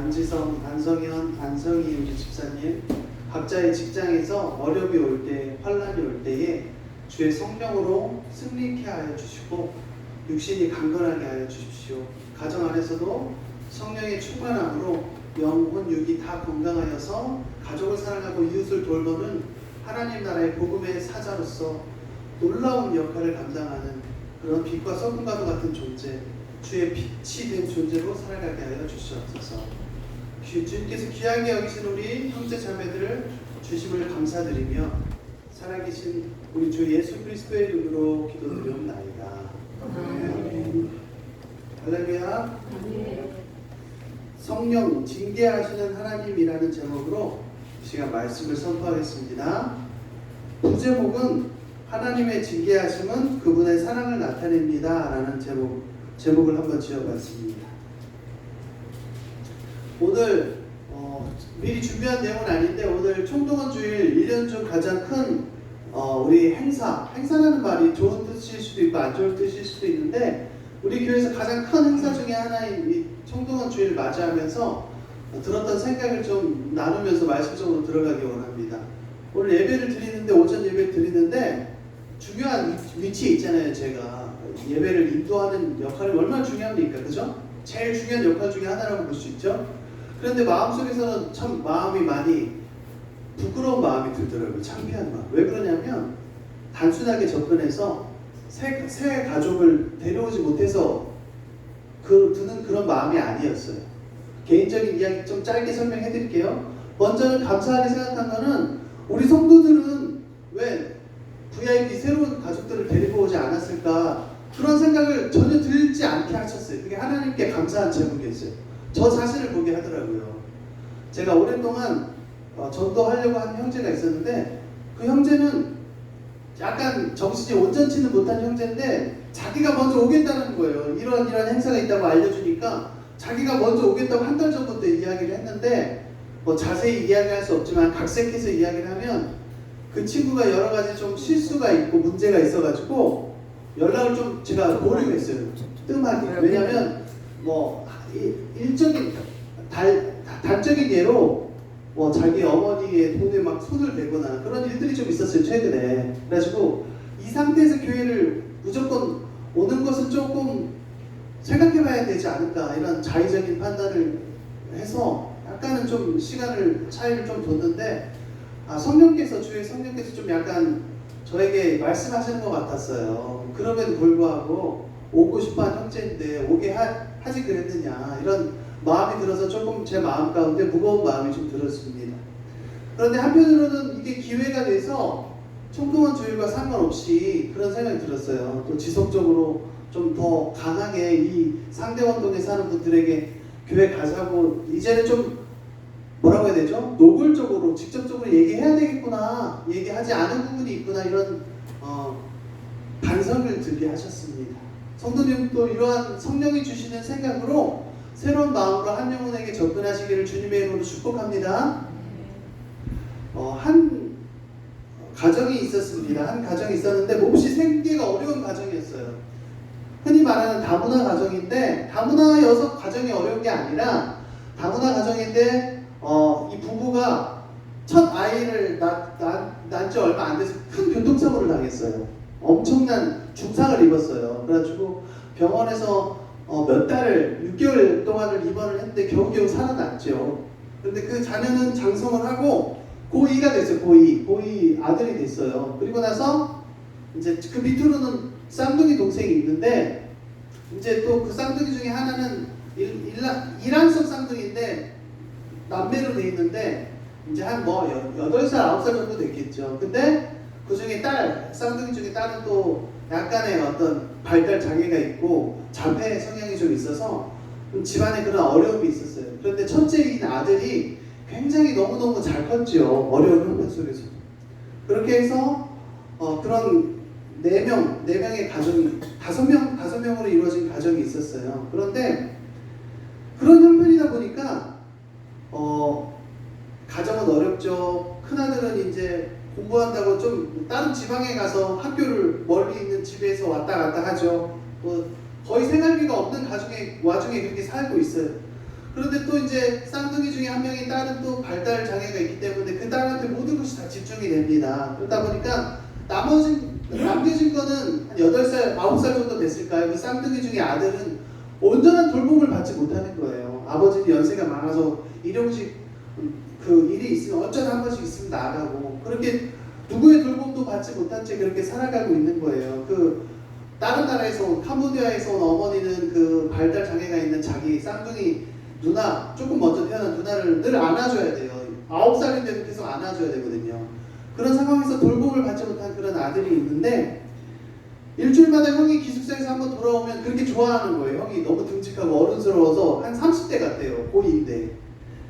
안지성, 안성현, 안성희 우리 집사님 각자의 직장에서 어려움이 올 때, 환란이 올 때에 주의 성령으로 승리케 하여 주시고 육신이 강건하게 하여 주십시오. 가정 안에서도 성령의 충만함으로 영혼, 육이 다 건강하여서 가족을 사랑하고 이웃을 돌보는 하나님 나라의 복음의 사자로서 놀라운 역할을 감당하는 그런 빛과 소금과도 같은 존재, 주의 빛이 된 존재로 살아가게 하여 주시옵소서. 주님께서 귀하게 여기신 우리 형제 자매들을 주심을 감사드리며 살아계신 우리 주 예수 그리스도의 이름으로 기도드리옵나이다. 아멘. 할렐루야. 성령 징계하시는 하나님이라는 제목으로 이 시간 말씀을 선포하겠습니다. 부제목은 하나님의 징계하심은 그분의 사랑을 나타냅니다 라는 제목을 한번 지어봤습니다. 오늘 미리 준비한 내용은 아닌데 오늘 총동원 주일 1년 중 가장 큰 우리 행사라는 말이 좋은 뜻일 수도 있고 안 좋은 뜻일 수도 있는데 우리 교회에서 가장 큰 행사 중에 하나인 이 총동원 주일을 맞이하면서 들었던 생각을 좀 나누면서 말씀적으로 들어가기 원합니다. 오늘 예배를 드리는데 오전 예배를 드리는데 중요한 위치에 있잖아요. 제가 예배를 인도하는 역할이 얼마나 중요합니까? 그죠? 제일 중요한 역할 중에 하나라고 볼 수 있죠. 그런데 마음속에서는 참 마음이 많이 부끄러운 마음이 들더라고요. 창피한 마음. 왜 그러냐면 단순하게 접근해서 새 가족을 데려오지 못해서 드는 그런 마음이 아니었어요. 개인적인 이야기 좀 짧게 설명해 드릴게요. 먼저는 감사하게 생각한 거는 우리 성도들은 왜 VIP 새로운 가족들을 데리고 오지 않았을까 그런 생각을 전혀 들지 않게 하셨어요. 그게 하나님께 감사한 제목이었어요. 저 자신을 보게 하더라고요. 제가 오랫동안 전도하려고 하는 형제가 있었는데 그 형제는 약간 정신이 온전치는 못한 형제인데 자기가 먼저 오겠다는 거예요. 이런 행사가 있다고 알려주니까 자기가 먼저 오겠다고 한 달 전부터 이야기를 했는데 뭐 자세히 이야기할 수 없지만 각색해서 이야기를 하면 그 친구가 여러 가지 좀 실수가 있고 문제가 있어가지고 연락을 좀 제가 보류했어요. 뜸하게. 왜냐면 뭐 일적인 단적인 예로 뭐 자기 어머니의 돈에 막 손을 대거나 그런 일들이 좀 있었어요. 최근에. 그래가지고 이 상태에서 교회를 무조건 오는 것은 조금 생각해봐야 되지 않을까 이런 자의적인 판단을 해서 약간은 좀 차이를 좀 뒀는데 주의 성령께서 좀 약간 저에게 말씀하시는 것 같았어요. 그럼에도 불구하고 오고 싶어한 형제인데 오게 하지 그랬느냐 이런 마음이 들어서 조금 제 마음 가운데 무거운 마음이 좀 들었습니다. 그런데 한편으로는 이게 기회가 돼서 총동원 주일과 상관없이 그런 생각이 들었어요. 또 지속적으로 좀 더 강하게 이 상대원동에 사는 분들에게 교회 가자고 이제는 좀 뭐라고 해야 되죠? 노골적으로 직접적으로 얘기해야 되겠구나, 얘기하지 않은 부분이 있구나 이런 반성을 들게 하셨습니다. 성도님도 이러한 성령이 주시는 생각으로 새로운 마음으로 한 영혼에게 접근하시기를 주님의 이름으로 축복합니다. 한 가정이 있었습니다. 한 가정이 있었는데 몹시 생계가 어려운 가정이었어요. 흔히 말하는 다문화 가정인데 다문화여서 가정이 어려운 게 아니라 다문화 가정인데 이 부부가 첫 아이를 낳은 지 얼마 안 돼서 큰 교통사고를 당했어요. 엄청난 중상을 입었어요. 그래가지고 병원에서 몇 달을 6개월 동안을 입원을 했는데 겨우겨우 살아났죠. 그런데 그 자녀는 장성을 하고 고2가 됐어요. 고2 아들이 됐어요. 그리고 나서 이제 그 밑으로는 쌍둥이 동생이 있는데 이제 또 그 쌍둥이 중에 하나는 일란성 쌍둥이인데 남매로 돼 있는데 이제 한 8살, 9살 정도 됐겠죠. 근데 그 중에 쌍둥이 중에 딸은 또 약간의 어떤 발달 장애가 있고 자폐 성향이 좀 있어서 집안에 그런 어려움이 있었어요. 그런데 첫째인 아들이 굉장히 너무너무 잘 컸죠. 어려운 형편 속에서. 그렇게 해서 그런 4명의 가정이 5명으로 이루어진 가정이 있었어요. 그런데 그런 형편이다 보니까 가정은 어렵죠. 큰아들은 이제 공부한다고 좀 다른 지방에 가서 학교를 멀리 있는 집에서 왔다 갔다 하죠. 거의 생활비가 없는 와중에 그렇게 살고 있어요. 그런데 또 이제 쌍둥이 중에 한 명이 딸은 또 발달 장애가 있기 때문에 그 딸한테 모든 것이 다 집중이 됩니다. 그러다 보니까 남겨진 거는 한 8살, 9살 정도 됐을까요? 그 쌍둥이 중에 아들은 온전한 돌봄을 받지 못하는 거예요. 아버지는 연세가 많아서 일용직 그 일이 있으면 어쩌다 한 번씩 있으면 나가고 그렇게 누구의 돌봄도 받지 못한 채 그렇게 살아가고 있는 거예요. 그 다른 나라에서 온 캄보디아에서 온 어머니는 그 발달 장애가 있는 자기 쌍둥이 누나, 조금 먼저 태어난 누나를 늘 안아줘야 돼요. 9살인데도 계속 안아줘야 되거든요. 그런 상황에서 돌봄을 받지 못한 그런 아들이 있는데 일주일마다 형이 기숙사에서 한번 돌아오면 그렇게 좋아하는 거예요. 형이 너무 듬직하고 어른스러워서 한 30대 같대요. 고2인데.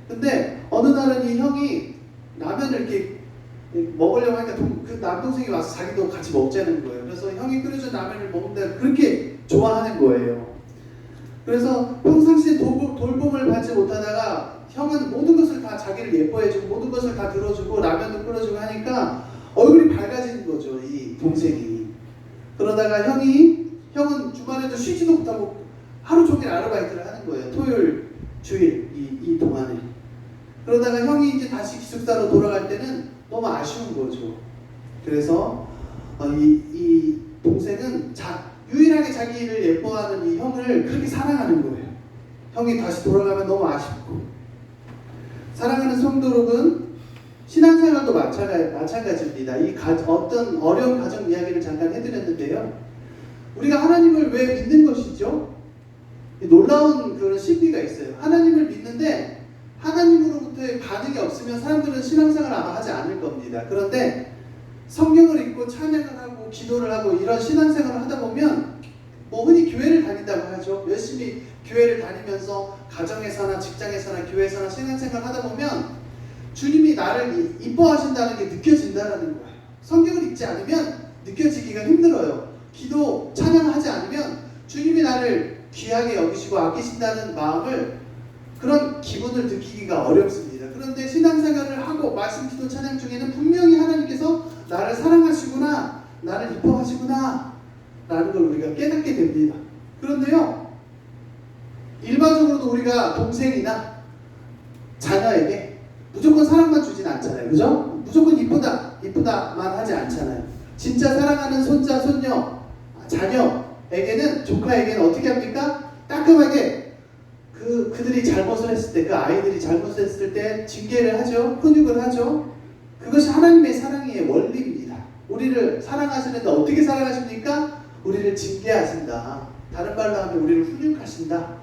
근데 어느 날은 이 형이 라면을 이렇게 먹으려고 하니까 그 남동생이 와서 자기도 같이 먹자는 거예요. 그래서 형이 끓여준 라면을 먹는데 그렇게 좋아하는 거예요. 그래서 평상시에 돌봄을 받지 못하다가 형은 모든 것을 다 자기를 예뻐해주고 모든 것을 다 들어주고 라면도 끓여주고 하니까 얼굴이 밝아지는 거죠. 이 동생이. 그러다가 형은 주말에도 쉬지도 못하고 하루 종일 아르바이트를 하는 거예요. 토요일, 주일 이 동안에. 그러다가 형이 이제 다시 기숙사로 돌아갈 때는 너무 아쉬운 거죠. 그래서 이 동생은 유일하게 자기를 예뻐하는 이 형을 그렇게 사랑하는 거예요. 형이 다시 돌아가면 너무 아쉽고. 사랑하는 성도 여러분, 신앙생활도 마찬가지입니다. 어떤 어려운 가정 이야기를 잠깐 해드렸는데요. 우리가 하나님을 왜 믿는 것이죠? 놀라운 그런 신비가 있어요. 하나님을 믿는데 하나님으로부터의 반응이 없으면 사람들은 신앙생활을 아마 하지 않을 겁니다. 그런데 성경을 읽고 찬양을 하고 기도를 하고 이런 신앙생활을 하다 보면 흔히 교회를 다닌다고 하죠. 열심히 교회를 다니면서 가정에서나 직장에서나 교회에서나 신앙생활을 하다 보면 주님이 나를 이뻐하신다는 게 느껴진다는 거예요. 성경을 읽지 않으면 느껴지기가 힘들어요. 기도, 찬양하지 않으면 주님이 나를 귀하게 여기시고 아끼신다는 마음을 그런 기분을 느끼기가 어렵습니다. 그런데 신앙생활을 하고 말씀, 기도, 찬양 중에는 분명히 하나님께서 나를 사랑하시구나, 나를 이뻐하시구나 라는 걸 우리가 깨닫게 됩니다. 그런데요, 일반적으로도 우리가 동생이나 자녀에게 무조건 사랑만 주진 않잖아요. 그죠? 무조건 이쁘다만 하지 않잖아요. 진짜 사랑하는 손자, 손녀, 자녀에게는, 조카에게는 어떻게 합니까? 따끔하게 그들이 잘못을 했을 때, 그 아이들이 잘못을 했을 때 징계를 하죠. 훈육을 하죠. 그것이 하나님의 사랑의 원리입니다. 우리를 사랑하시는데 어떻게 사랑하십니까? 우리를 징계하신다. 다른 말로 하면 우리를 훈육하신다.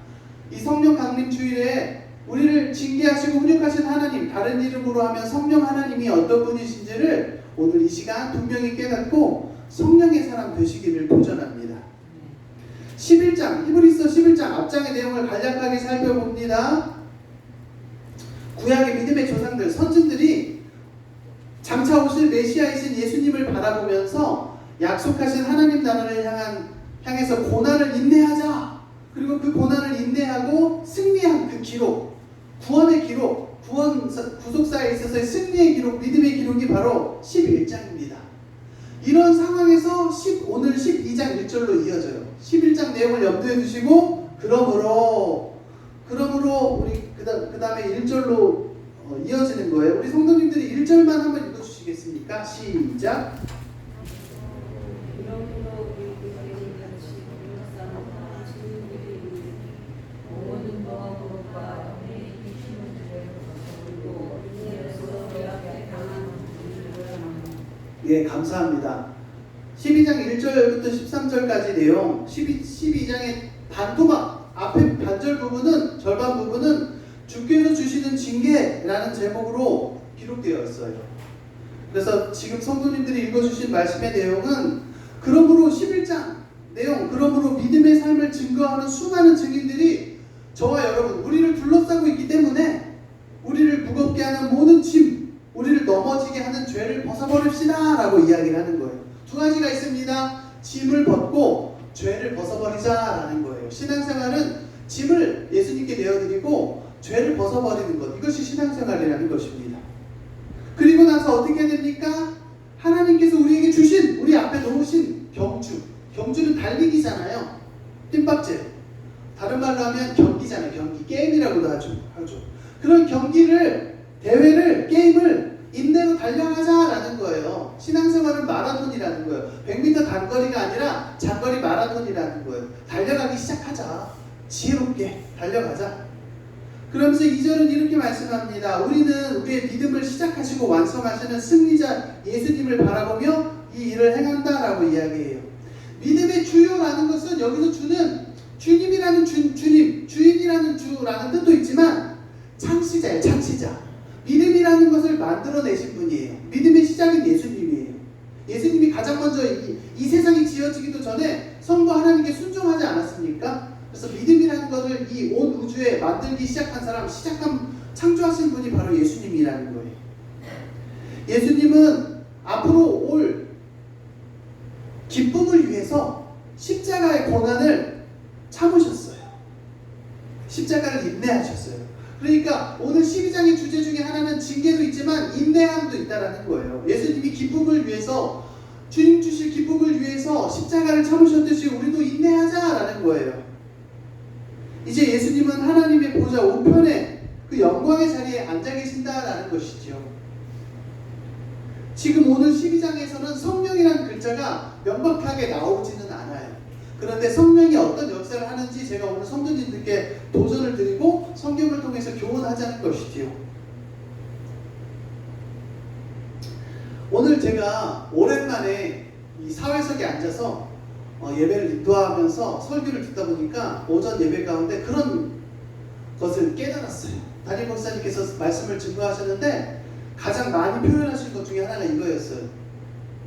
이 성령 강림 주일에 우리를 징계하시고 훈육하신 하나님, 다른 이름으로 하면 성령 하나님이 어떤 분이신지를 오늘 이 시간 분명히 깨닫고 성령의 사람 되시기를 도전합니다. 11장, 히브리서 11장 앞장의 내용을 간략하게 살펴봅니다. 구약의 믿음의 조상들, 선진들이 장차 오실 메시아이신 예수님을 바라보면서 약속하신 하나님 나라를 향해서 고난을 인내하자. 그리고 그 고난을 인내하고 승리한 그 기록, 구원의 기록, 구속사에 있어서의 승리의 기록, 믿음의 기록이 바로 11장입니다. 이런 상황에서 오늘 12장 1절로 이어져요. 11장 내용을 염두에 두시고 그러므로 우리 그 다음에 1절로 이어지는 거예요. 우리 성도님들이 1절만 한번 읽어주시겠습니까? 시작. 예, 감사합니다. 12장 1절부터 13절까지 내용, 12장의 반토막, 앞에 반절 부분은, 절반 부분은 주께서 주시는 징계라는 제목으로 기록되어 있어요. 그래서 지금 성도님들이 읽어주신 말씀의 내용은, 그러므로 11장 내용, 그러므로 믿음의 삶을 증거하는 수많은 증인들이 저와 여러분, 우리를 둘러싸고 있기 때문에 우리를 무겁게 하는 모든 짐, 우리를 넘어지게 하는 죄를 벗어버립시다 라고 이야기를 하는 거예요. 두 가지가 있습니다. 짐을 벗고 죄를 벗어버리자라는 거예요. 신앙생활은 짐을 예수님께 내어드리고 죄를 벗어버리는 것, 이것이 신앙생활이라는 것입니다. 그리고 나서 어떻게 해야 됩니까? 하나님께서 우리에게 주신, 우리 앞에 놓으신 경주는 달리기잖아요. 뜀박질, 다른 말로 하면 경기 경기잖아요. 경기. 게임이라고도 하죠. 그런 경기를, 대회를, 게임을 인내로 달려가자라는 거예요. 신앙생활은 마라톤이라는 거예요. 100m 단거리가 아니라 장거리 마라톤이라는 거예요. 달려가기 시작하자. 지혜롭게 달려가자. 그러면서 2절은 이렇게 말씀합니다. 우리는 우리의 믿음을 시작하시고 완성하시는 승리자 예수님을 바라보며 이 일을 행한다라고 이야기해요. 믿음의 주요라는 것은 여기서 주는 주님이라는 주님, 주인이라는 주라는 뜻도 있지만 창시자예요. 창시자. 믿음이라는 것을 만들어내신 분이에요. 믿음의 시작은 예수님이에요. 예수님이 가장 먼저 이 세상이 지어지기도 전에 성부 하나님께 순종하지 않았습니까? 그래서 믿음이라는 것을 이 온 우주에 만들기 시작한 사람, 창조하신 분이 바로 예수님이라는 거예요. 예수님은 앞으로 올 기쁨을 위해서 십자가의 고난을 참으셨어요. 십자가를 인내하셨어요. 그러니까 오늘 12장의 주제 중에 하나는 징계도 있지만 인내함도 있다라는 거예요. 예수님이 기쁨을 위해서, 주님 주실 기쁨을 위해서 십자가를 참으셨듯이 우리도 인내하자라는 거예요. 이제 예수님은 하나님의 보좌 우편에 그 영광의 자리에 앉아 계신다라는 것이죠. 지금 오늘 12장에서는 성령이라는 글자가 명확하게 나오지는 않아요. 그런데 성령이 어떤 역사를 하는지 제가 오늘 성도님들께 도전을 드리고 성경을 통해서 교훈하자는 것이지요. 오늘 제가 오랜만에 이 사회석에 앉아서 예배를 인도하면서 설교를 듣다 보니까 오전 예배 가운데 그런 것을 깨달았어요. 담임 목사님께서 말씀을 증거하셨는데 가장 많이 표현하신 것 중에 하나가 이거였어요.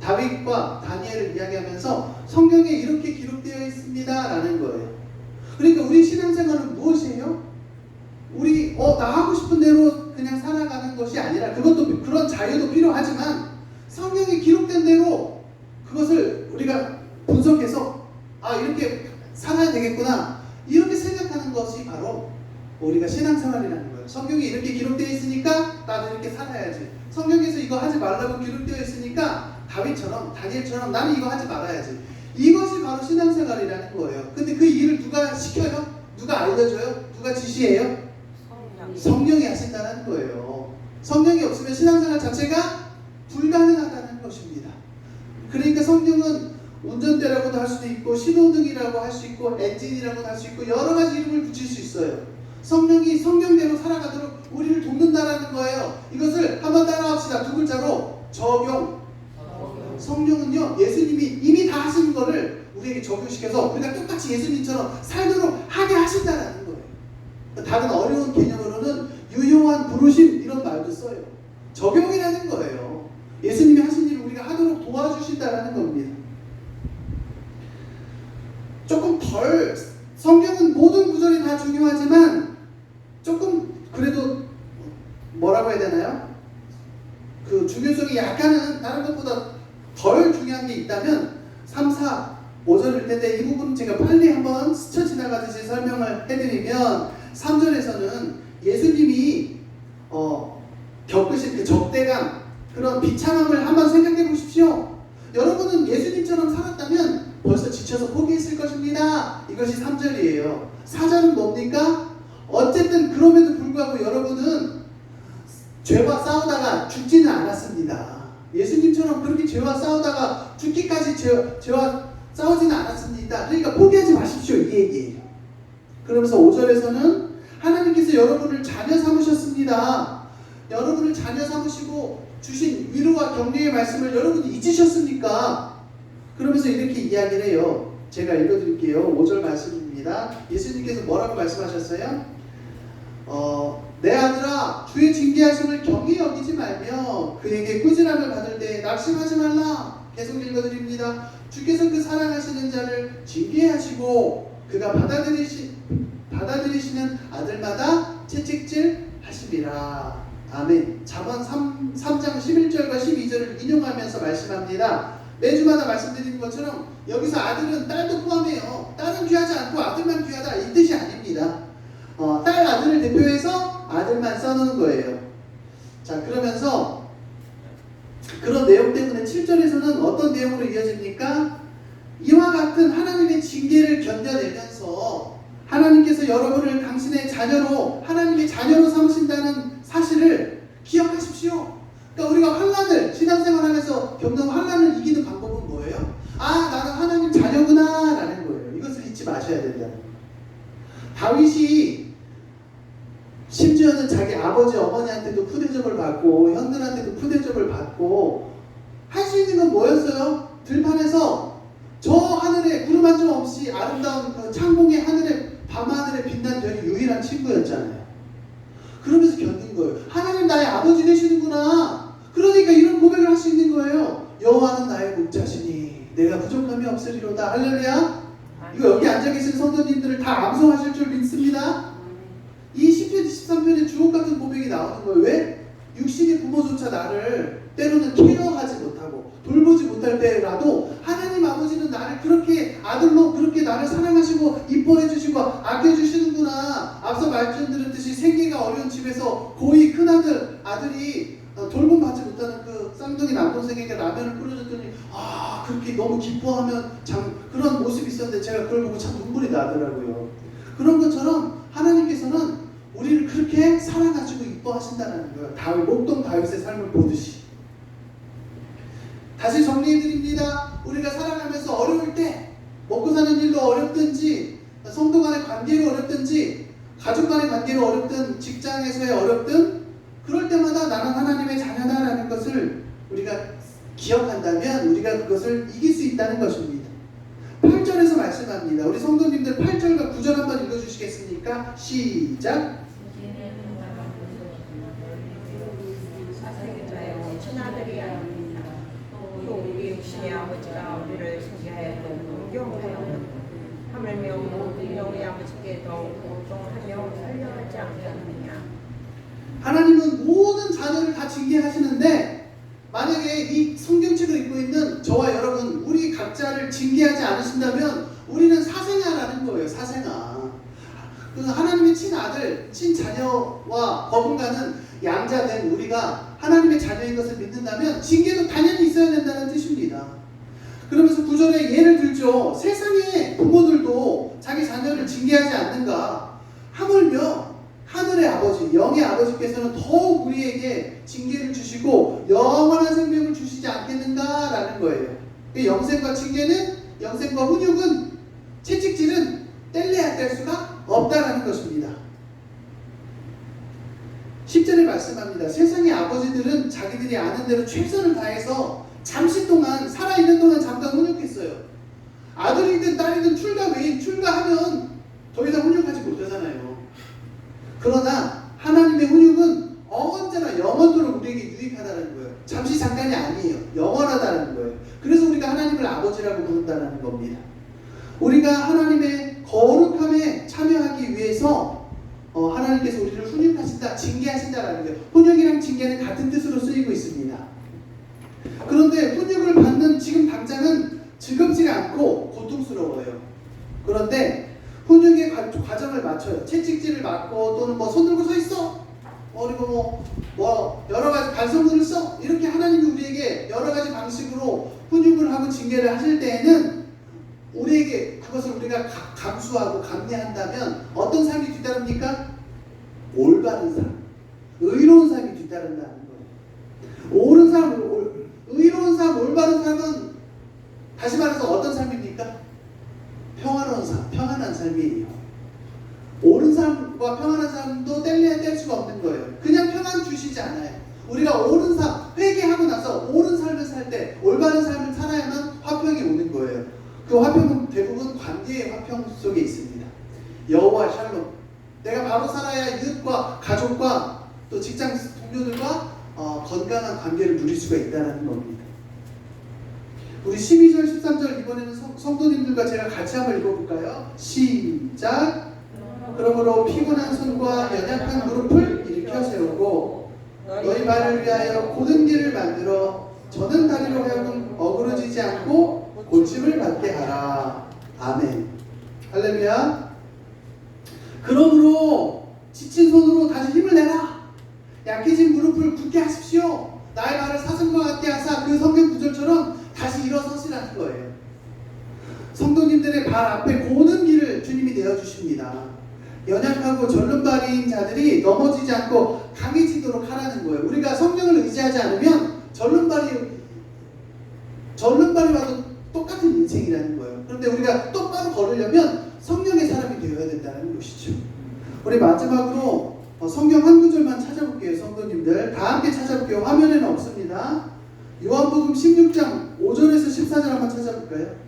다윗과 다니엘을 이야기하면서 성경에 이렇게 기록되어 있습니다 라는 거예요. 그러니까 우리 신앙생활은 무엇이에요? 우리 나 하고 싶은 대로 그냥 살아가는 것이 아니라, 그것도 그런 자유도 필요하지만 성경에 기록된 대로 그것을 우리가 분석해서 이렇게 살아야 되겠구나 이렇게 생각하는 것이 바로 우리가 신앙생활이라는 거예요. 성경에 이렇게 기록되어 있으니까 나도 이렇게 살아야지. 성경에서 이거 하지 말라고 기록되어 있으니까 다윗처럼, 다니엘처럼 나는 이거 하지 말아야지. 이것이 바로 신앙생활이라는 거예요. 근데 그 일을 누가 시켜요? 누가 알려줘요? 누가 지시해요? 성령이 하신다는 거예요. 성령이 없으면 신앙생활 자체가 불가능하다는 것입니다. 그러니까 성령은 운전대라고도 할 수도 있고, 신호등이라고 할 수 있고, 엔진이라고도 할 수 있고, 여러 가지 이름을 붙일 수 있어요. 성령이 성경대로 살아가도록 우리를 돕는다라는 거예요. 이것을 한번 따라합시다. 두 글자로 적용. 성령은요, 예수님이 이미 다 하신 거를 우리에게 적용시켜서 우리가 똑같이 예수님처럼 살도록 하게 하신다라는 거예요. 다른 어려운 개념으로는 유효한 부르심 이런 말도 써요. 적용이라는 거예요. 예수님이 하신 일을 우리가 하도록 도와주신다라는 겁니다. 조금 덜, 성경은 모든 구절이 다 중요하지만 조금 그래도 뭐라고 해야 되나요? 그 중요성이 약간은 다른 것보다 덜 중요한 게 있다면 3, 4, 5절일 텐데 이 부분은 제가 빨리 한번 스쳐 지나가듯이 설명을 해드리면 3절에서는 예수님이 겪으신 그 적대감, 그런 비참함을 한번 생각해 보십시오. 여러분은 예수님처럼 살았다면 벌써 지쳐서 포기했을 것입니다. 이것이 3절이에요. 4절은 뭡니까? 어쨌든 그럼에도 불구하고 여러분은 죄와 싸우다가 죽지는 않았습니다. 예수님처럼 그렇게 죄와 싸우다가 죽기까지 죄와 싸우지는 않았습니다. 그러니까 포기하지 마십시오 이 얘기예요. 그러면서 5절에서는 하나님께서 여러분을 자녀 삼으셨습니다. 여러분을 자녀 삼으시고 주신 위로와 격려의 말씀을 여러분이 잊으셨습니까? 그러면서 이렇게 이야기를 해요. 제가 읽어드릴게요. 5절 말씀입니다. 예수님께서 뭐라고 말씀하셨어요? 내 아들아, 주의 징계하심을 경히 여기지 말며 그에게 꾸지람을 받을 때 낙심하지 말라. 계속 읽어드립니다. 주께서 그 사랑하시는 자를 징계하시고 그가 받아들이시는 아들마다 채찍질 하시리라. 아멘. 잠언 3장 11절과 12절을 인용하면서 말씀합니다. 매주마다 말씀드리는 것처럼 여기서 아들은 딸도 포함해요. 딸은 귀하지 않고 아들만 귀하다 이 뜻이 아닙니다. 딸 아들을 대표해서 아들만 써놓은 거예요. 자, 그러면서 그런 내용 때문에 7절에서는 어떤 내용으로 이어집니까? 이와 같은 하나님의 징계를 견뎌내면서 하나님께서 여러분을 당신의 자녀로, 하나님의 자녀로 삼으신다는 사실을 기억하십시오. 그러니까 우리가 환난을, 신앙생활하면서 겪는 환난을 이기는 방법은 뭐예요? 아, 나는 하나님 자녀구나 라는 거예요. 이것을 잊지 마셔야 된다는 거예요. 다윗이 심지어는 자기 아버지 어머니한테도 푸대접을 받고 형들한테도 푸대접을 받고 할 수 있는 건 뭐였어요? 들판에서 저 하늘에 구름 한 점 없이 아름다운 그 창공의 하늘에, 밤하늘에 빛난 별이 유일한 친구였잖아요. 그러면서 견딘 거예요. 하나님 나의 아버지 되시는구나. 그러니까 이런 고백을 할 수 있는 거예요. 여호와는 나의 목자시니 내가 부족함이 없으리로다. 할렐루야. 이거 여기 앉아 계신 성도님들을 다 암송하실 줄 믿습니다. 이 10편, 13편에 주옥 같은 고백이 나오는 거예요. 왜? 육신의 부모조차 나를 때로는 케어하지 못하고 돌보지 못할 때라도 하나님 아버지는 나를 그렇게 아들로 그렇게 나를 사랑하시고 이뻐해 주시고 아껴 주시는구나. 앞서 말씀드렸듯이 생계가 어려운 집에서 고이 큰아들 아들이 돌봄받지 못하는 그 쌍둥이 남동생에게 라면을 끓여줬더니 아 그렇게 너무 기뻐하면 참 그런 모습이 있었는데 제가 그걸 보고 참 눈물이 나더라고요. 그런 것처럼 하나님께서는 우리를 그렇게 사랑하시고 이뻐하신다는 거예요. 다윗, 목동 다윗의 삶을 보듯이. 다시 정리해드립니다. 우리가 살아가면서 어려울 때, 먹고 사는 일로 어렵든지 성도 간의 관계로 어렵든지 가족 간의 관계로 어렵든 직장에서의 어렵든 그럴 때마다 나는 하나님의 자녀다라는 것을 우리가 기억한다면 우리가 그것을 이길 수 있다는 것입니다. 8절에서 말씀합니다. 우리 성도님들 8절과 9절 한번 읽어주시겠습니까? 시작. 또 우리 육신의 아버지가 우리를 신기하였던 공경하여 하물며 우리 아버지께 더 공경하며 살려하지 않겠느냐. 하나님은 모든 자녀를 다 징계하시는데 만약에 이 성경책을 읽고 있는 저와 여러분 우리 각자를 징계하지 않으신다면 우리는 사생아라는 거예요. 사생아. 하나님의 친아들, 친자녀와 버금가는 양자된 우리가 하나님의 자녀인 것을 믿는다면 징계도 당연히 있어야 된다는 뜻입니다. 그러면서 9절에 예를 들죠. 세상의 부모들도 자기 자녀를 징계하지 않는가. 하물며 하늘의 아버지, 영의 아버지께서는 더욱 우리에게 징계를 주시고 영원한 생명을 주시지 않겠는가라는 거예요. 영생과 징계는, 영생과 훈육은, 채찍질은 뗄래야 뗄 수가 없다라는 것입니다. 10절에 말씀합니다. 세상의 아버지들은 자기들이 아는 대로 최선을 다해서 잠시 동안, 살아있는 동안 잠깐 훈육했어요. 아들이든 딸이든 출가 외인, 출가하면 더 이상 훈육하지 못하잖아요. 그러나 하나님의 훈육은 언제나 영원토록 우리에게 유익하다는 거예요. 잠시 잠깐이 아니에요. 영원하다는 거예요. 그래서 우리가 하나님을 아버지라고 부른다는 겁니다. 우리가 하나님의 거룩함에 참여하기 위해서 하나님께서 우리를 훈육하신다, 징계하신다라는 거예요. 훈육이랑 징계는 같은 뜻으로 쓰이고 있습니다. 그런데 훈육을 받는 지금 당장은 즐겁지가 않고 고통스러워요. 그런데 훈육의 과정을 맞춰요. 채찍질을 맞고 또는 손 들고 서 있어. 그리고 여러 가지 반성문을 써. 이렇게 하나님이 우리에게 여러 가지 방식으로 훈육을 하고 징계를 하실 때에는 우리에게 그것을 우리가 감수하고 감내한다면 어떤 삶이 뒤따릅니까? 올바른 삶, 의로운 삶이 뒤따른다는 거예요. 옳은 삶, 의로운 삶, 올바른 삶은 다시 말해서 어떤 삶입니까? 평화로운 삶, 평안한 삶이에요. 옳은 삶과 평안한 삶도 뗄래야 뗄 수가 없는 거예요. 그냥 평안 주시지 않아요. 우리가 옳은 삶, 회개하고 나서 옳은 삶을 살 때, 올바른 삶을 살아야만 화평이 오는 거예요. 그 화평은 대부분 관계의 화평 속에 있습니다. 여호와 샬롬. 내가 바로 살아야 이웃과 가족과 또 직장 동료들과 건강한 관계를 누릴 수가 있다는 겁니다. 우리 12절, 13절 이번에는 성도님들과 제가 같이 한번 읽어볼까요? 시작. 그러므로 피곤한 손과 연약한 무릎을 일으켜 세우고 너희 발을 위하여 곧은 길을 만들어 저는 다리로 하여금 어그러지지 않고 고침을 받게 하라. 아멘. 할렐루야. 그러므로 지친 손으로 다시 힘을 내라. 약해진 무릎을 굳게 하십시오. 나의 발을 사슴과 같게 하사 그 성경 구절처럼 다시 일어서시라는 거예요. 성도님들의 발 앞에 고는 길을 주님이 되어 주십니다. 연약하고 절름발이인 자들이 넘어지지 않고 강해지도록 하라는 거예요. 우리가 성령을 의지하지 않으면 절름발이 와도 똑같은 인생이라는 거예요. 그런데 우리가 똑바로 걸으려면 성령의 사람이 되어야 된다는 것이죠. 우리 마지막으로 성경 한 구절만 찾아볼게요. 성도님들 다 함께 찾아볼게요. 화면에는 없습니다. 요한복음 16장 5절에서 14절 한번 찾아볼까요?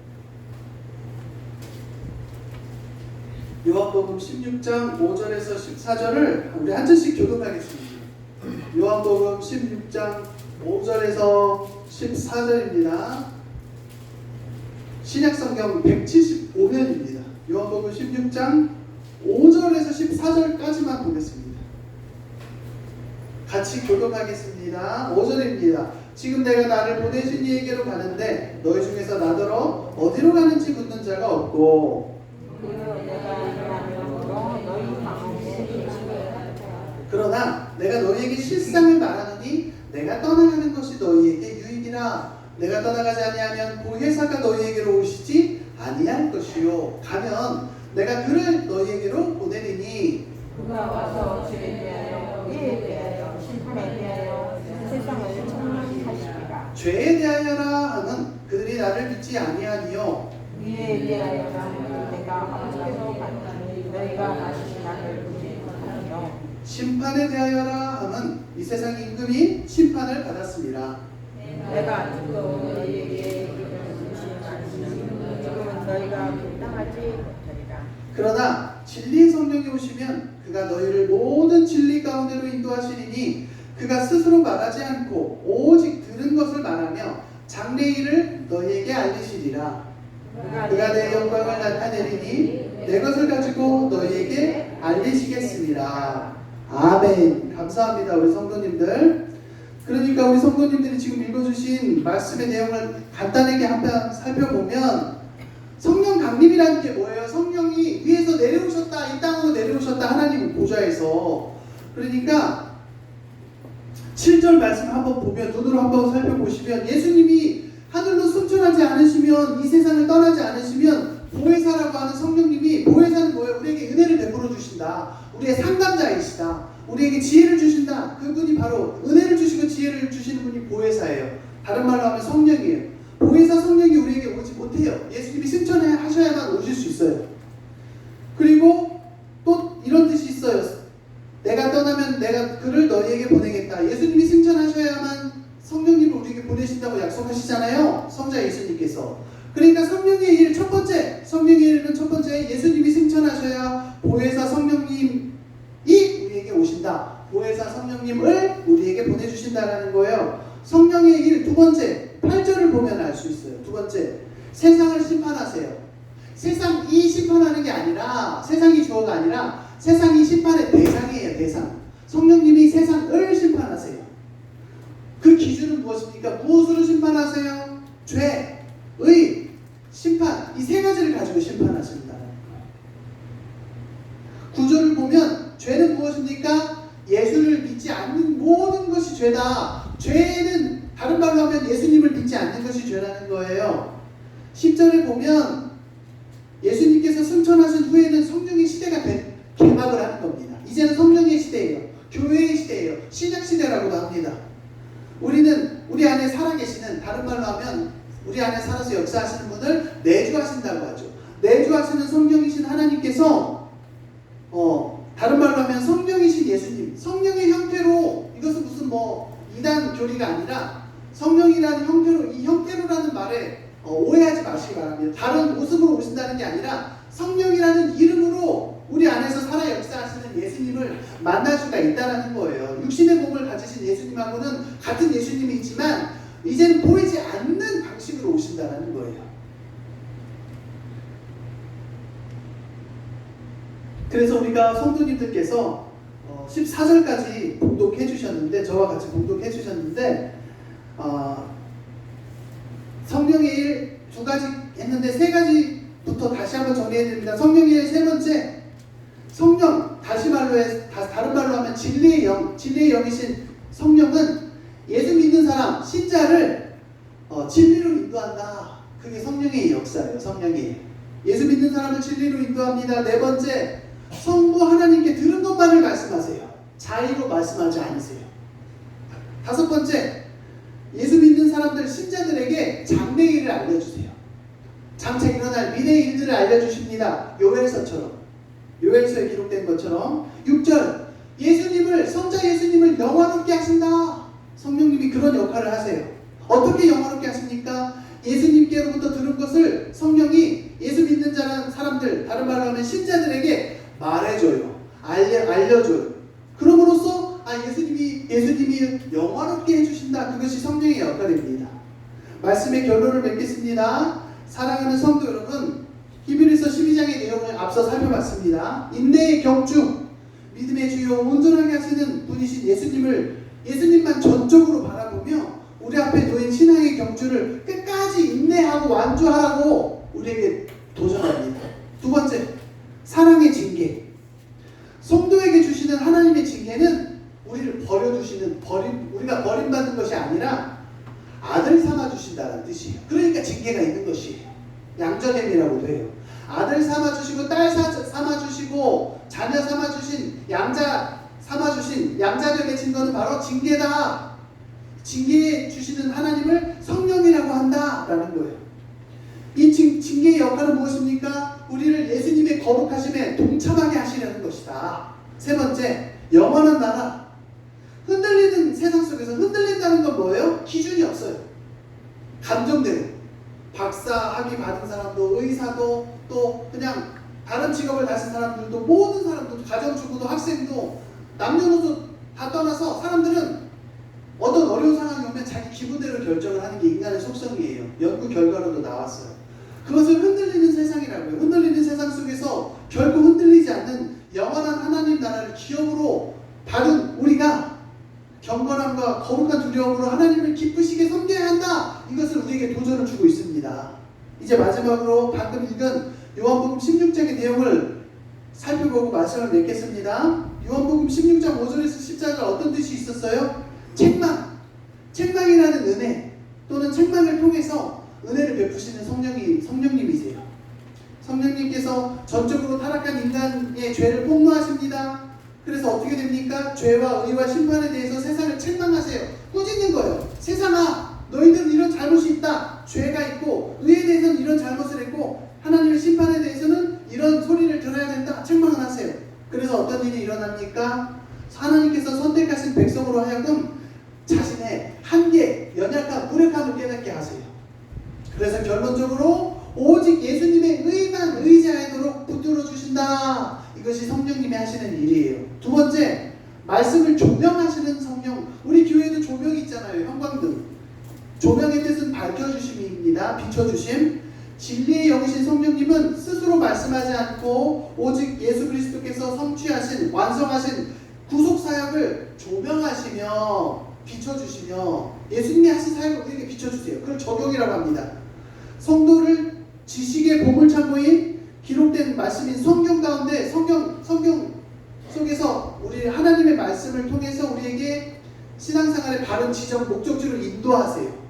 요한복음 16장 5절에서 14절을 우리 한 절씩 교독하겠습니다. 요한복음 16장 5절에서 14절입니다. 신약성경 175면입니다. 요한복음 16장 5절에서 14절까지만 보겠습니다. 같이 교독하겠습니다. 5절입니다. 지금 내가 나를 보내신 이에게로 가는데 너희 중에서 나더러 어디로 가는지 묻는 자가 없고 그러나 내가 너희에게 실상을 말하노니 내가 떠나가는 것이 너희에게 유익이라. 내가 떠나가지 아니하면 보혜사가 너희에게로 오시지 아니할 것이요 가면 내가 그를 너희에게로 보내리니 그가 와서 죄에 대하여 의에 대하여 심판에 대하여 세상을 책망하시리라. 죄에 대하여라 하면 그들이 나를 믿지 아니하니요 의에 대하여는 내가 아버지께로 갔더니 너희가 다시 나를 보지 못하니요. 심판에 대하여라 하면 이 세상 임금이 심판을 받았습니다. 내가 아직도 너희에게 이르는 것이 많으니 지금은 너희가 감당하지 못하리라. 그러나 진리의 성령이 오시면 그가 너희를 모든 진리 가운데로 인도하시리니 그가 스스로 말하지 않고 오직 들은 것을 말하며 장래의 일을 너희에게 알리시리라. 그가 내 영광을 나타내리니 내 것을 가지고 너희에게 알리시겠습니다. 아멘. 감사합니다. 우리 성도님들. 그러니까 우리 성도님들이 지금 읽어주신 말씀의 내용을 간단하게 한번 살펴보면 성령 강림이라는 게 뭐예요? 성령이 위에서 내려오셨다, 이 땅으로 내려오셨다, 하나님 보좌에서. 그러니까 7절 말씀 한번 보면, 눈으로 한번 살펴보시면 예수님이 하늘로 승천하지 않으시면, 이 세상을 떠나지 않으시면 보혜사라고 하는 성령님이, 보혜사는 뭐예요? 우리에게 은혜를 베풀어 주신다, 우리의 상담자이시다, 우리에게 지혜를 주신다. 그분이 바로 은혜를 주시고 지혜를 주시는 분이 보혜사예요. 다른 말로 하면 성령이에요. 보혜사 성령이 우리에게 오지 못해요. 예수님이 승천하셔야만 오실 수 있어요. 그리고 또 이런 뜻이 있어요. 내가 떠나면 내가 그를 너희에게 보내겠다. 예수님이 승천하셔야만 성령님을 우리에게 보내신다고 약속하시잖아요. 성자 예수님께서. 그러니까 성령의 일 첫 번째, 성령의 일은 첫 번째, 예수님이 승천하셔야 보혜사 성령님이 우리에게 오신다. 보혜사 성령님을 우리에게 보내주신다라는 거예요. 성령의 일 두 번째, 8절을 보면 알 수 있어요. 두 번째, 세상을 심판하세요. 세상이 심판하는 게 아니라, 세상이 주어가 아니라 세상이 심판의 대상이에요. 대상. 성령님이 세상을 심판하세요. 그 기준은 무엇입니까? 무엇으로 심판하세요? 죄, 의, 심판, 이 세 가지를 가지고 심판하십니다. 구절을 보면 죄는 무엇입니까? 예수를 믿지 않는 모든 것이 죄다. 죄는 다른 말로 하면 예수님을 믿지 않는 것이 죄라는 거예요. 10절에 보면 예수님께서 승천하신 후에는 성령의 시대가 개막을 하는 겁니다. 이제는 성령의 시대예요. 교회의 시대예요. 신약 시대라고도 합니다. 우리는 우리 안에 살아계시는, 다른 말로 하면 우리 안에 살아서 역사하시는 분을 내주하신다고 하죠. 내주하시는 성령이신 하나님께서 다른 말로 하면 성령이신 예수님, 성령의 형태로, 이것은 무슨 이단 교리가 아니라 성령이라는 형태로, 이 형태로라는 말에 오해하지 마시기 바랍니다. 다른 모습으로 오신다는 게 아니라 성령이라는 이름으로 우리 안에서 살아 역사하시는 예수님을 만날 수가 있다는 거예요. 육신의 몸을 가지신 예수님하고는 같은 예수님이지만 이제는 보이지 않는 방식으로 오신다는 거예요. 그래서 우리가 성도님들께서 14절까지 봉독해 주셨는데, 저와 같이 봉독해 주셨는데, 성령의 일 두 가지 했는데 세 가지부터 다시 한번 정리해 드립니다. 성령의 일 세 번째, 성령, 다른 말로 하면 진리의 영, 진리의 영이신 성령은 예수 믿는 사람, 신자를 진리로 인도한다. 그게 성령의 역사예요. 성령의 일. 예수 믿는 사람을 진리로 인도합니다. 네 번째, 성부 하나님께 들은 것만을 말씀하세요. 자의로 말씀하지 않으세요. 다섯 번째, 예수 믿는 사람들, 신자들에게 장래 일을 알려주세요. 장차 일어날 미래 일들을 알려주십니다. 요엘서처럼, 요엘서에 기록된 것처럼. 6절, 예수님을, 성자 예수님을 영화롭게 하신다. 성령님이 그런 역할을 하세요. 어떻게 영화롭게 하십니까? 예수님께로부터 들은 것을 성령이 예수 믿는 사람들, 다른 말로 하면 신자들에게 말해줘요. 알려줘요. 그럼으로써 예수님이 영화롭게 해주신다. 그것이 성령의 역할입니다. 말씀의 결론을 맺겠습니다. 사랑하는 성도 여러분, 히브리서 12장의 내용을 앞서 살펴봤습니다. 인내의 경중, 믿음의 주요 온전하게 하시는 분이신 예수님만 전적으로 바라보며 우리 앞에 놓인 신앙의 경주를 끝까지 인내하고 완주하라고 우리에게 도전합니다. 두 번째, 사랑의 징계. 성도에게 주시는 하나님의 징계는 우리를 버려주시는, 우리가 버림받는 것이 아니라 아들 삼아주신다는 뜻이에요. 그러니까 징계가 있는 것이에요. 양자됨이라고도 해요. 아들 삼아주시고 딸 삼아주시고 자녀 삼아주신 양자 삼아주신 양자됨의 증거는 바로 징계다. 징계해 주시는 하나님을 성령이라고 한다라는 거예요. 이 징계의 역할은 무엇입니까? 우리를 예수님의 거룩하심에 동참하게 하시려는 것이다. 세 번째, 영원한 나라. 흔들리는 세상 속에서 흔들린다는 건 뭐예요? 기준이 없어요. 감정대로. 박사 학위 받은 사람도, 의사도, 또 그냥 다른 직업을 가진 사람들도, 모든 사람도, 가정주부도, 학생도, 남녀노소 다 떠나서 사람들은 어떤 어려운 상황이 오면 자기 기분대로 결정을 하는 게 인간의 속성이에요. 연구 결과로도 나왔어요. 그것을 흔들리는 세상이라고요. 흔들리는 세상 속에서 결코 흔들리지 않는 영원한 하나님 나라를 기업으로 받은 우리가 경건함과 거룩한 두려움으로 하나님을 기쁘시게 섬겨야 한다. 이것을 우리에게 도전을 주고 있습니다. 이제 마지막으로 방금 읽은 요한복음 16장의 내용을 살펴보고 말씀을 맺겠습니다. 요한복음 16장 5절에서 10절은 어떤 뜻이 있었어요? 책망이라는 은혜, 또는 책망을 통해서 은혜를 베푸시는 성령님이세요. 성령님께서 전적으로 타락한 인간의 죄를 폭로하십니다. 그래서 어떻게 됩니까? 죄와 의와 심판에 대해서 세상을 책망하세요. 꾸짖는 거예요. 세상아, 너희들은 이런 잘못이 있다. 죄가 있고, 의에 대해서는 이런 잘못을 했고, 하나님의 심판에 대해서는 이런 소리를 들어야 된다. 책망을 하세요. 그래서 어떤 일이 일어납니까? 하나님께서 선택하신 백성으로 하여금 자신의 한계, 연약함, 무력함을 깨닫게 하세요. 그래서 결론적으로 오직 예수님의 의만 의지하도록 붙들어 주신다. 이것이 성령님이 하시는 일이에요. 두 번째, 말씀을 조명하시는 성령. 우리 교회에도 조명이 있잖아요. 형광등. 조명의 뜻은 밝혀주심입니다. 비춰주심. 진리의 영이신 성령님은 스스로 말씀하지 않고 오직 예수 그리스도께서 성취하신, 완성하신 구속사역을 조명하시며 비춰주시며, 예수님이 하신 사역을 우리에게 비춰주세요. 그걸 적용이라고 합니다. 성도를 지식의 보물창고인 기록된 말씀인 성경 가운데, 성경 속에서 우리 하나님의 말씀을 통해서 우리에게 신앙생활의 바른 지적, 목적지를 인도하세요.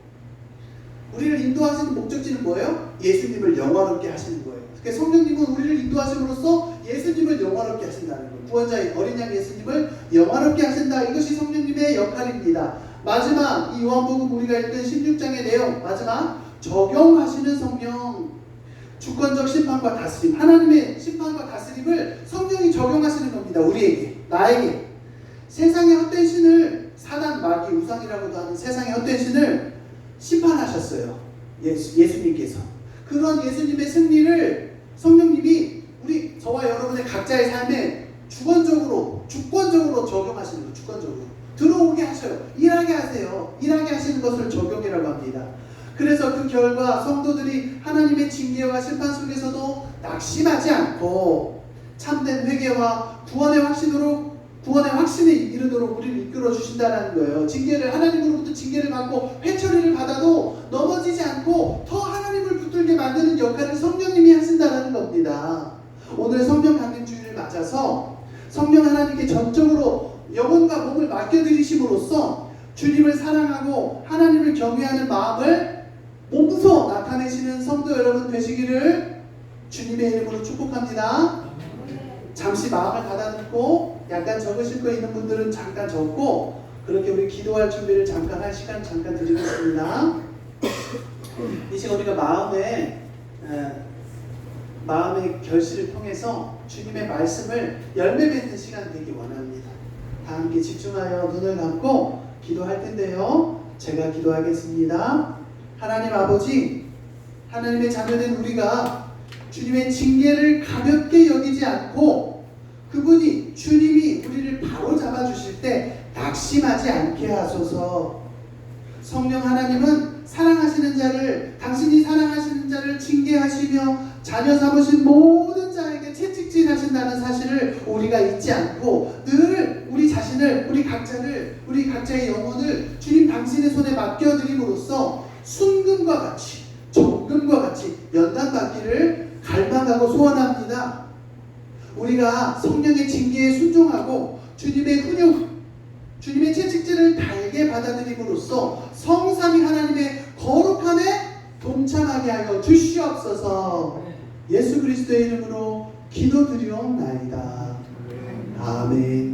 우리를 인도하시는 목적지는 뭐예요? 예수님을 영화롭게 하시는 거예요. 그러니까 성령님은 우리를 인도하심으로써 예수님을 영화롭게 하신다는 거예요. 구원자인 어린 양 예수님을 영화롭게 하신다. 이것이 성령님의 역할입니다. 마지막, 이 요한복음 우리가 읽은 16장의 내용, 마지막, 적용하시는 성령. 주권적 심판과 다스림, 하나님의 심판과 다스림을 성령이 적용하시는 겁니다. 우리에게, 나에게. 세상의 헛된 신을, 사단, 마귀, 우상이라고도 하는 세상의 헛된 신을 심판하셨어요. 예수님께서. 그런 예수님의 승리를 성령님이 저와 여러분의 각자의 삶에 주권적으로 적용하시는 거예요. 주권적으로 들어오게 하셔요. 일하게 하세요. 일하게 하시는 것을 적용이라고 합니다. 그래서 그 결과 성도들이 하나님의 징계와 심판 속에서도 낙심하지 않고 참된 회개와 구원의 확신에 이르도록 우리를 이끌어 주신다는 거예요. 하나님으로부터 징계를 받고 회초리를 받아도 넘어지지 않고 더 하나님을 붙들게 만드는 역할을 성령님이 하신다는 겁니다. 오늘 성령 강림주일을 맞아서 성령 하나님께 전적으로 영혼과 몸을 맡겨드리심으로써 주님을 사랑하고 하나님을 경외하는 마음을 몸소 나타내시는 성도 여러분 되시기를 주님의 이름으로 축복합니다. 잠시 마음을 가다듬고 약간 적으실 거 있는 분들은 잠깐 적고 그렇게 우리 기도할 준비를 잠깐 할 시간 잠깐 드리겠습니다. 이 시간 우리가 마음의 결실을 통해서 주님의 말씀을 열매 맺는 시간 되기 원합니다. 다 함께 집중하여 눈을 감고 기도할 텐데요. 제가 기도하겠습니다. 하나님 아버지, 하나님의 자녀된 우리가 주님의 징계를 가볍게 여기지 않고 그분이 주님이 우리를 바로 잡아주실 때 낙심하지 않게 하소서. 성령 하나님은 사랑하시는 자를, 당신이 사랑하시는 자를 징계하시며 자녀 삼으신 모든 자에게 채찍질 하신다는 사실을 우리가 잊지 않고 늘 우리 자신을, 우리 각자의 영혼을 주님 당신의 손에 맡겨드림으로써 순금과 같이, 정금과 같이 연단받기를 갈망하고 소원합니다. 우리가 성령의 징계에 순종하고 주님의 훈육, 주님의 채찍질을 달게 받아들임으로써 성삼위 하나님의 거룩함에 동참하게 하여 주시옵소서. 예수 그리스도의 이름으로 기도드리옵나이다. 아멘.